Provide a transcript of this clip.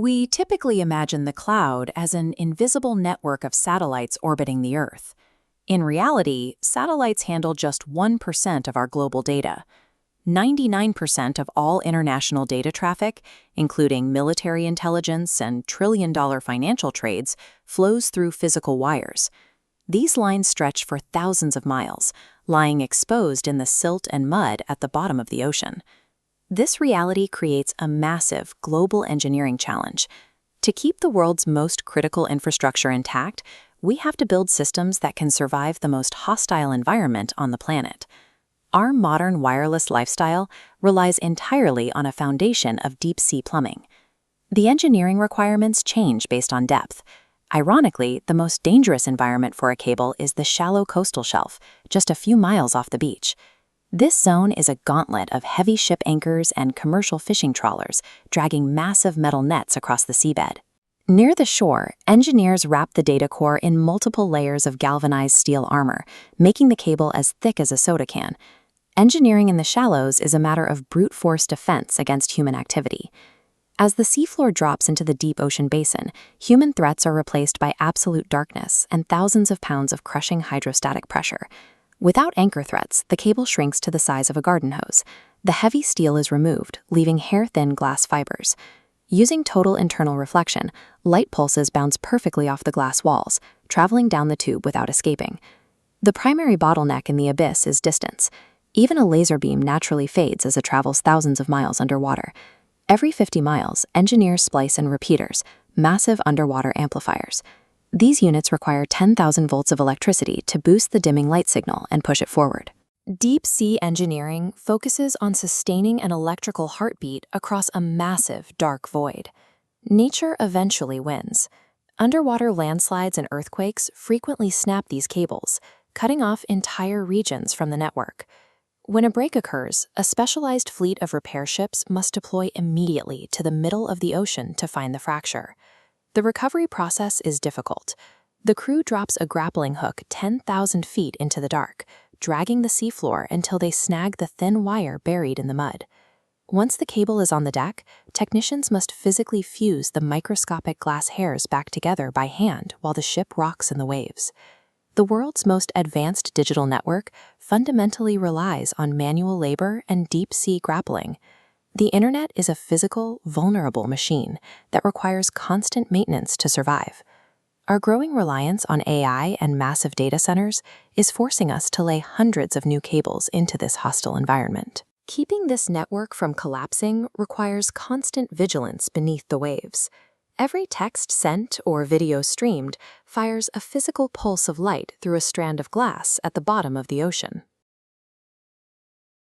We typically imagine the cloud as an invisible network of satellites orbiting the Earth. In reality, satellites handle just 1% of our global data. 99% of all international data traffic, including military intelligence and trillion-dollar financial trades, flows through physical wires. These lines stretch for thousands of miles, lying exposed in the silt and mud at the bottom of the ocean. This reality creates a massive global engineering challenge. To keep the world's most critical infrastructure intact, we have to build systems that can survive the most hostile environment on the planet. Our modern wireless lifestyle relies entirely on a foundation of deep-sea plumbing. The engineering requirements change based on depth. Ironically, the most dangerous environment for a cable is the shallow coastal shelf, just a few miles off the beach. This zone is a gauntlet of heavy ship anchors and commercial fishing trawlers, dragging massive metal nets across the seabed. Near the shore, engineers wrap the data core in multiple layers of galvanized steel armor, making the cable as thick as a soda can. Engineering in the shallows is a matter of brute force defense against human activity. As the seafloor drops into the deep ocean basin, human threats are replaced by absolute darkness and thousands of pounds of crushing hydrostatic pressure. Without anchor threats, the cable shrinks to the size of a garden hose. The heavy steel is removed, leaving hair-thin glass fibers. Using total internal reflection, light pulses bounce perfectly off the glass walls, traveling down the tube without escaping. The primary bottleneck in the abyss is distance. Even a laser beam naturally fades as it travels thousands of miles underwater. Every 50 miles, engineers splice in repeaters, massive underwater amplifiers. These units require 10,000 volts of electricity to boost the dimming light signal and push it forward. Deep-sea engineering focuses on sustaining an electrical heartbeat across a massive dark void. Nature eventually wins. Underwater landslides and earthquakes frequently snap these cables, cutting off entire regions from the network. When a break occurs, a specialized fleet of repair ships must deploy immediately to the middle of the ocean to find the fracture. The recovery process is difficult. The crew drops a grappling hook 10,000 feet into the dark, dragging the seafloor until they snag the thin wire buried in the mud. Once the cable is on the deck, technicians must physically fuse the microscopic glass hairs back together by hand while the ship rocks in the waves. The world's most advanced digital network fundamentally relies on manual labor and deep-sea grappling. The internet is a physical, vulnerable machine that requires constant maintenance to survive. Our growing reliance on AI and massive data centers is forcing us to lay hundreds of new cables into this hostile environment. Keeping this network from collapsing requires constant vigilance beneath the waves. Every text sent or video streamed fires a physical pulse of light through a strand of glass at the bottom of the ocean.